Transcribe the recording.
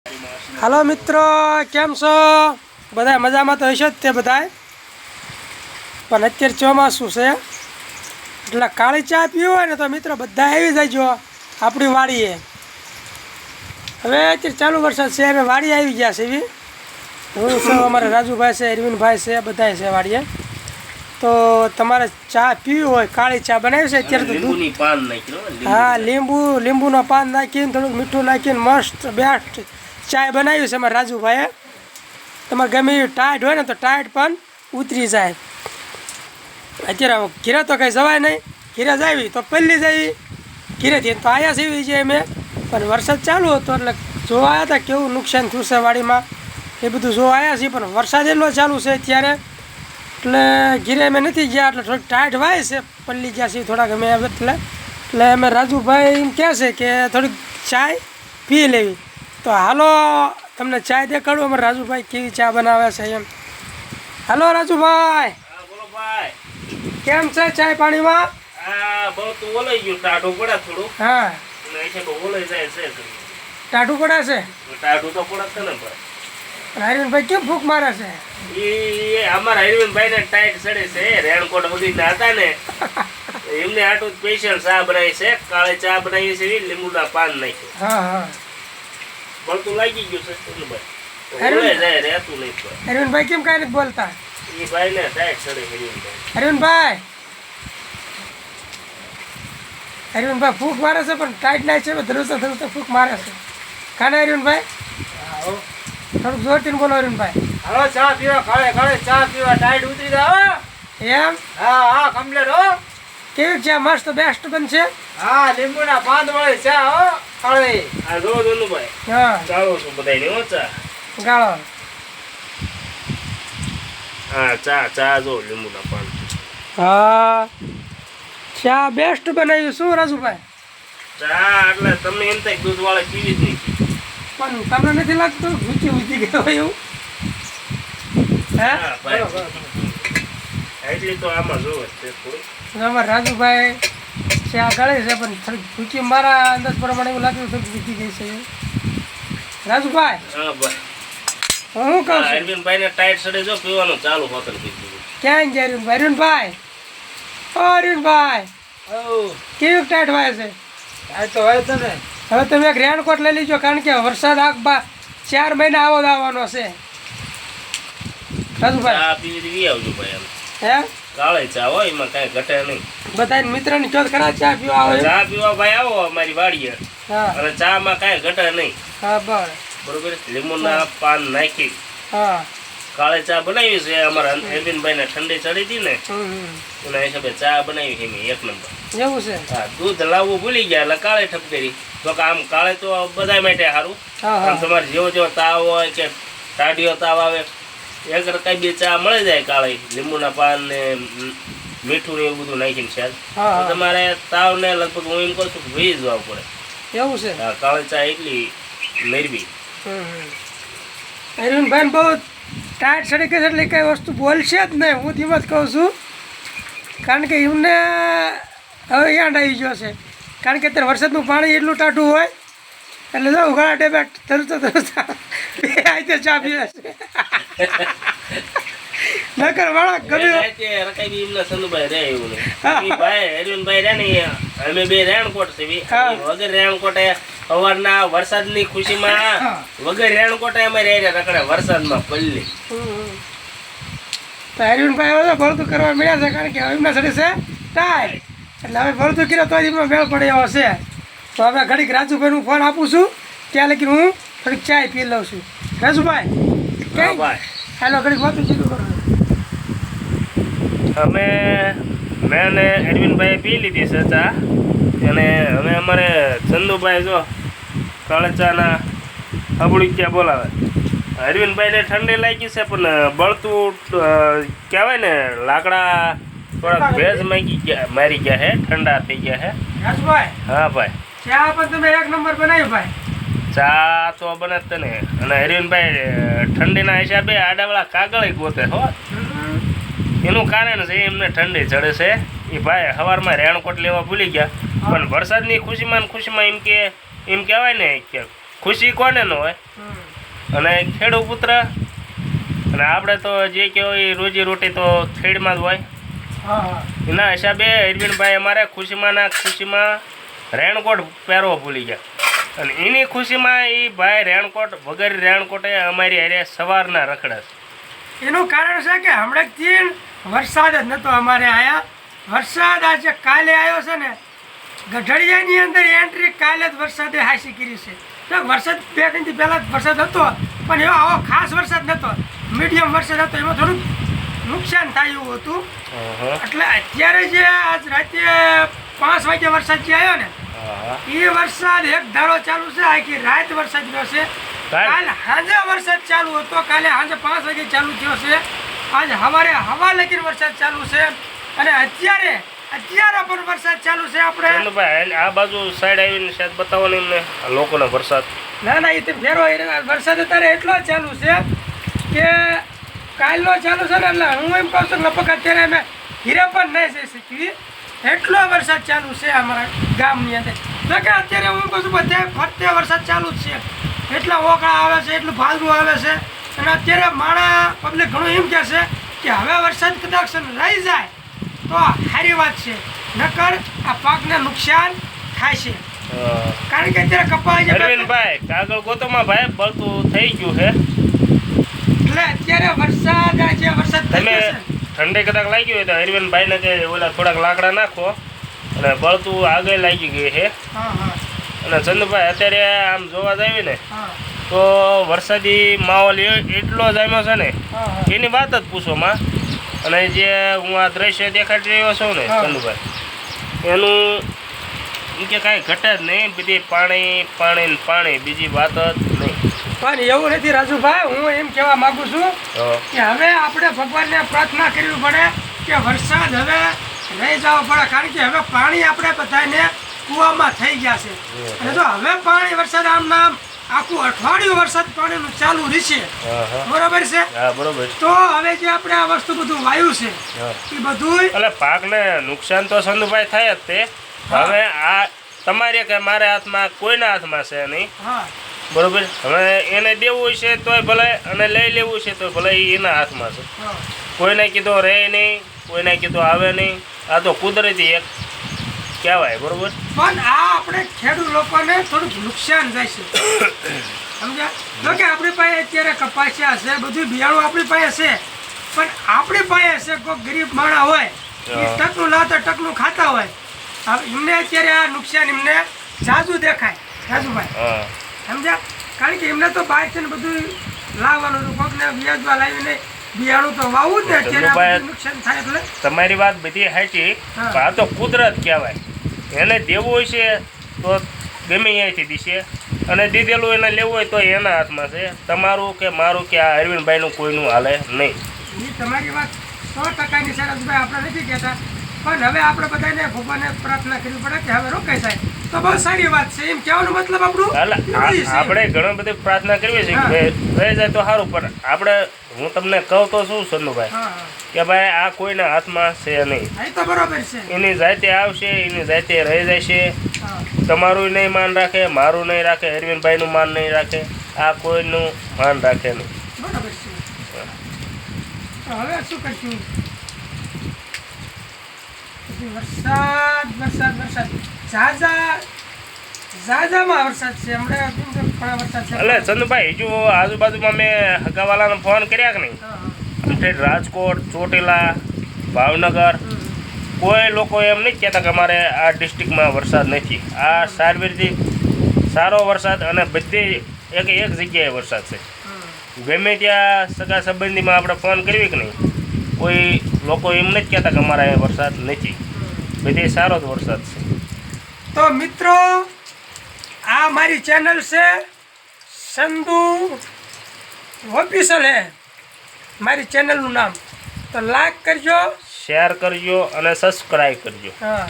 હાલો મિત્રો, કેમ છો? બધા મજામાં તો હશે જ તે બધાય. પણ અત્યારે ચોમાસું છે એટલે કાળી ચા પીવી હોય ને તો મિત્રો બધા આવી જાયજો આપણી વાડીએ. હવે અત્યારે ચાલુ વરસાદ છે, અમે વાડી આવી ગયા છે એવી. હું છું, અમારા રાજુભાઈ છે, અરવિંદભાઈ છે, બધા છે વાડીએ. તો તમારે ચા પીવી હોય, કાળી ચા બનાવી છે અત્યારે તો લીંબુની પાન નાખી. હા, લીંબુનો પાન નાખીને થોડુંક મીઠું નાખીને મસ્ત બેસ્ટ ચાય બનાવી છે અમારા રાજુભાઈએ. તમારે ગમે એવી ટાઈટ હોય ને તો ટાઈટ પણ ઉતરી જાય. અત્યારે ઘીરે તો કંઈ જવાય નહીં, ઘીરે જાવી તો પહેલી જઈ ઘીરેથી તો આવ્યા સીવી છે અમે. પણ વરસાદ ચાલુ હતો એટલે જોવા આવ્યા હતા કેવું નુકસાન થયું છે વાડીમાં, એ બધું જોવા આવ્યા છીએ. પણ વરસાદ એટલો ચાલુ છે અત્યારે એટલે ઘીરે અમે નથી ગયા, એટલે થોડીક ટાઈટ વાય છે, પલ્લી ગયા છીએ થોડાક અમે. એટલે અમે રાજુભાઈ એમ કહે છે કે થોડીક ચાય પી લેવી. તો હાલો તમને ચાય દેખાડું અમારા રાજુભાઈ કેવી ચા બનાવે છે એમ. હાલો રાજુભાઈ. હા બોલો ભાઈ, કેમ છે ચાય પાણીમાં? આ બહુ તો ઓલાઈ ગયું, ટાઢું પડે થોડું. હા, એટલે છે તો ઓલાઈ જાય છે. ટાઢું પડે છે. ટાઢું તો પડે છે ને ભાઈ. હરવિંદભાઈ કેમ ભૂખ મારે છે? એ અમારા હરવિંદભાઈ ને ટાઈટ ચડે છે, રેણકોટ વગી ના હતા ને એમને આટલું સ્પેશિયલ ચા બનાવી છે, કાળી ચા બનાવી છે, લીંબુના પાન નાખ્યું. હા હા, બળતું લાગી ગયું છે એટલે ભાઈ ઓલાઈ જાય, રહેતું નહીં ભાઈ. હરવિંદભાઈ કેમ કાંઈ નથી બોલતા? એ ભાઈ ને ટાઈટ ચડે હરવિંદભાઈ. હરવિંદભાઈ હરવિંદભાઈ ફૂંક મારે છે પણ ટાઈટ ના છે, ધરુસતા ફૂંક મારે છે. ખાને હરવિંદભાઈ થોડુંક જોરથી બોલો હરવિંદભાઈ. હાલો ચા પીવા, કાળે કાળે ચા પીવા, ટાઈટ ઉતરી જાવ. એમ? હા હા, કમ્પ્લીટ હો. કેવી છે? મસ્ત બેસ્ટ બનશે. હા, લીંબુના પાન વાળી ચા હો, કાળી. આ જો ધનુભાઈ હા, ચાલો છું બધાને હો ચા. ગાળો. હા ચા જો લીંબુના પાન. હા, ચા બેસ્ટ બનાવ્યું શું રાજુભાઈ? ચા એટલે તમે એમ થાય દૂધ વાળા પીવી જ નહીં. પણ તમને નથી લાગતું ઊંચી ગયો એવું? હે? હા ભાઈ, એટલી તો આમાં જોવે છે થોડી. અમારા રાજુભાઈ ચા ગળે છે પણ થોડીક ભૂકી મારા અંદાજ પ્રમાણે એવું લાગ્યું થોડીક ભૂકી ગઈ છે એવું. રાજુભાઈ હા ભાઈ, હું કહું છું, અરવિંદભાઈ ને ટાઈટ સડે જો પીવાનું ચાલુ હોતન પીધું. ક્યાં ગયા અરવિંદભાઈ? ઓ અરવિંદભાઈ, ઓ કેવી ટાઈટ વાય છે? આ તો હોય તો ને. હવે તમે એક રેનકોટ લઈ લીજો, કારણ કે વરસાદ 4 મહિના આવો જ આવવાનો છે. રાજુભાઈ ચા પીવી વી આવજો ભાઈ. એમ હે કાળી ચા હોય એમાં કઈ ઘટે નહીં. બધા મિત્રની ચોથ ખરા ચા પીવા આવે? ચા પીવા ભાઈ આવો અમારી વાડીએ, હા અને ચા માં કઈ ઘટે નહીં. હા બરાબર. બરોબર, લીંબુના પાન નાખી હા કાળી ચા બનાવી છે. અમારા અરવિંદભાઈ ને ઠંડી ચડી હતી ને હમ. એના હિસાબે ચા બનાવી છે મેં 1 નંબર. એવું છે? હા, દૂધ લાવવું ભૂલી ગયા એટલે કાળે ઠપ કરી. તો કે આમ કાળે તો બધા માટે સારું. હા આમ હા તમારે જેવો તાવ હોય કે ટાઢિયો તાવ આવે, એક રકાઈ બે ચા મળી જાય કાળી, લીંબુના પાન ને મીઠું ને એવું બધું નાખીને શાયદ. હા તો હા તમારે તાવ ને લગભગ હું એમ કહું છું કે વી જવું પડે. એવું છે? હા, કાળી ચા એટલી મેળવી. અરવિંદભાઈ બહુ ટાઈટ સડી ગઈ છે એટલે કઈ વસ્તુ બોલશે જ નહીં. હું ધીમે જ કહું છું, કારણ કે એમને હવે યાદ આવી ગયો છે. કારણ કે અત્યારે વરસાદનું પાણી એટલું ટાઢું હોય એટલે જો ઉઘાડા ટેબે તરતા આજે ચા પીવે છે. નકર વાળા ગમે રકાઈ બી એમના સંદુભાઈ રહે એવું નહીં. ભાઈ અરવિંદભાઈ રહે ને અમે બે રેણકોટ છે. વગર રેણકોટે સવારના વરસાદની ખુશીમાં વગર રેણકોટે અમે રહી રખડે વરસાદમાં પલ્લી. તો અરવિંદભાઈ હવે ભરતું કરવા મળ્યા છે, કારણ કે એમના સડી છે ટાઈટ. એટલે હવે ભરતું કર્યો તો એમનો મેળ પડે એવો છે. તો હવે ઘડીક રાજુભાઈનું ફોન આપું છું, ત્યાં લગી હું થોડીક ચાય પી લઉં છું. રાજુભાઈ હા ક્યાં ભાઈ, હેલો, ઘડીક વાતું જીતું કરો. મેં ને અરવિંદભાઈએ પી લીધી છે ચા, અને હવે અમારે ચંદુભાઈ જો કાળા ચાના હબુડિયા બોલાવે. અરવિંદભાઈને ઠંડી લાગી છે પણ બળતું કહેવાય ને, લાકડા થોડાક ભેજ મારી ગયા છે, ઠંડા થઈ ગયા છે. રાજુભાઈ હા ભાઈ, ચા પણ તમે 1 નંબર બનાવ્યું ભાઈ. ચા તો બને જ ને. અને અરવિંદભાઈ ઠંડીના હિસાબે આડાવાળા કાગળ ગોતે હો. એનું કારણ છે એમને ઠંડી ચડે છે. એ ભાઈ સવારમાં રેણકોટ લેવા ભૂલી ગયા, પણ વરસાદની ખુશીમાં એમ કહેવાય ને કે ખુશી કોને ન હોય. અને ખેડૂત પુત્ર અને આપણે તો જે કહેવાય રોજી રોટી તો ખેડમાં જ હોય. હા હા એના હિસાબે અરવિંદભાઈ અમારે ખુશીમાં રેણકોટ પહેરવો ભૂલી ગયા. અને એની ખુશીમાં એ ભાઈ રેણકોટ વગર રેણકોટે અમારી હારે સવારના રખડે છે. એનું કારણ છે કે હમણાંથી વરસાદ જ નહોતો અમારે આયા. વરસાદ આજે કાલે આવ્યો છે ને, ગઢડિયાની અંદર એન્ટ્રી કાલે જ વરસાદે હાસી કરી છે. તો વરસાદ 2 દિનથી પહેલાં જ વરસાદ હતો, પણ એવો આવો ખાસ વરસાદ નહોતો, મીડિયમ વરસાદ હતો. એમાં થોડુંક નુકસાન થાય એવું હતું. એટલે અત્યારે જે આજ રાતે 5 વાગે વરસાદ જે આવ્યો ને, એ વરસાદ એક ધારો ચાલુ છે. આખી રાત વરસાદ રહ્યો છે. કાલ સાંજે વરસાદ ચાલુ હતો, કાલે સાંજે 5 વાગે ચાલુ થયો છે. આજ સવારે હવા લગીને વરસાદ ચાલુ છે. અને અત્યારે પણ વરસાદ ચાલુ છે. આપણે આ બાજુ સાઈડ આવીને શાયદ બતાવો ને એમને લોકોનો વરસાદ. ના ના, એ તો ફેરો વરસાદ અત્યારે એટલો જ ચાલુ છે કે કાલનો ચાલુ છે ને, એટલે હું એમ કહું છું કે લગભગ અત્યારે અમે હીરે પણ નહીં જઈ શકીએ એટલો વરસાદ ચાલુ છે અમારા ગામની અંદર. તો કે અત્યારે હું કહું છું બધે ફરતે વરસાદ ચાલુ જ છે. એટલા ઓકળા આવે છે, એટલું ભાદરું આવે છે. અને અત્યારે માણા પબ્લિક ઘણું એમ કહે છે કે હવે વરસાદ કદાચ રહી જાય તો સારી વાત છે, નકર આ પાકને નુકસાન થાય છે. કારણ કે અત્યારે કપાસ અરવિંદભાઈ કાગળ ગોતોમાં ભાઈ બળતું થઈ ગયું છે. એટલે અત્યારે વરસાદ છે, વરસાદ તમે ઠંડી કદાચ લાગી હોય તો અરવિંદભાઈને કે ઓલા થોડાક લાકડા નાખો અને બળતું આગળ લાગી ગઈ છે. હા હા અને ચંદુભાઈ અત્યારે આમ જોવા જઈએ ને હા તો વરસાદી માહોલ એટલો જામ્યો છે ને, હા એની વાત જ પૂછોમાં. અને જે હું આ દ્રશ્ય દેખાડી રહ્યો છું ને ચંદુભાઈ, એનું એ કે કાંઈ ઘટે જ નહીં, બધી પાણી પાણી ને પાણી, બીજી વાત જ નહીં. પણ એવું નથી રાજુભાઈ, હું એમ કહેવા માંગુ છું કે હવે આપણે ભગવાનને પ્રાર્થના કરવી પડે કે વરસાદ હવે રહી જવો પડે. કારણ કે હવે પાણી આપણે બધાને કૂવામાં થઈ ગયા છે. અને જો હવે પાણી વરસાદ આમ આખું અઠવાડિયું વરસાદ પાણીનું ચાલુ રહેશે, બરોબર છે? હા બરોબર. તો હવે જે આપણે આ વસ્તુ બધું વાયુ છે એ બધું એટલે પાકને નુકસાન તો ચંદુભાઈ થાય જ તે. હવે આ તમારે કે મારા હાથમાં કોઈના હાથમાં છે નહીં, હા બરોબર. હવે એને દેવું છે તોય ભલે અને લઈ લેવું છે તો ભલે એ એના હાથમાં છે. કોઈને કીધું રહે નહીં, કોઈને કીધું આવે નહીં. આ તો કુદરતી એક કહેવાય, બરોબર. પણ આ આપણે ખેડૂત લોકોને થોડુંક નુકસાન જાય છે, સમજ્યા? જો કે આપણી પાસે અત્યારે કપાસિયા છે, બધું બિયાણું આપણી પાસે છે, પણ આપણી પાસે છે કોઈ ગરીબ માણસ હોય એ ટકનું લાવતા ટકનું ખાતા હોય, એમને અત્યારે આ નુકસાન એમને ઝાઝું દેખાય રાજુભાઈ, સમજ્યા? કારણ કે એમને તો બહાર છે ને બધું લાવવાનું હતું, કોકને વ્યાજમાં લાવીને બિયાણું તો વાવવું જ ને, અત્યારે નુકસાન થાય. એટલે તમારી વાત બધી સાચી, આ તો કુદરત કહેવાય. એને દેવું હોય છે તો ગમે અહીંયાથી દીશે, અને દીધેલું એને લેવું હોય તો એના હાથમાં છે. તમારું કે મારું કે આ અરવિંદભાઈનું કોઈનું હાલે નહીં. એ તમારી વાત 100%ની છે રાજુભાઈ, આપણે નથી કહેતા. પણ હવે આપણે બધાને ભગવાનને પ્રાર્થના કરવી પડે કે હવે રોકાઈ જાય તો બહુ સારી વાત છે. એમ કહેવાનું મતલબ આપણું આપણે ઘણી બધી પ્રાર્થના કરવી છે કે રહી જાય તો સારું. પણ આપણે હું તમને કહું તો શું ચંદુભાઈ કે ભાઈ આ કોઈના હાથમાં છે નહીં. તો બરોબર છે, એની જાતે આવશે, એની જાતે રહી જશે. તમારું નહીં માન રાખે, મારું નહીં રાખે, અરવિંદભાઈનું માન નહીં રાખે, આ કોઈનું માન રાખે નહીં, બરોબર છે. તો હવે શું કરશું? વરસાદ ઝાઝામાં વરસાદ છે હમણાં, ઘણા વરસાદ છે. એટલે ચંદુભાઈ હજુ આજુબાજુમાં મેં હગાવાલાને ફોન કર્યા કે નહીં, રાજકોટ, ચોટીલા, ભાવનગર, કોઈ લોકો એમ નથી કહેતા કે અમારે આ ડિસ્ટ્રિક્ટમાં વરસાદ નથી. આ સારવીરથી સારો વરસાદ અને બધી એક જગ્યાએ વરસાદ છે. ગમે ત્યાં સગા સંબંધીમાં આપણે ફોન કરવી કે નહીં, કોઈ લોકો એમ નથી કહેતા કે અમારા અહીંયા વરસાદ નથી, બધી સારો જ વરસાદ છે. તો મિત્રો આ મારી ચેનલ છે સંધુ ઓફિશિયલ હે મારી ચેનલનું નામ. તો લાઈક કરજો, શેર કરજો અને સબસ્ક્રાઈબ કરજો. હા.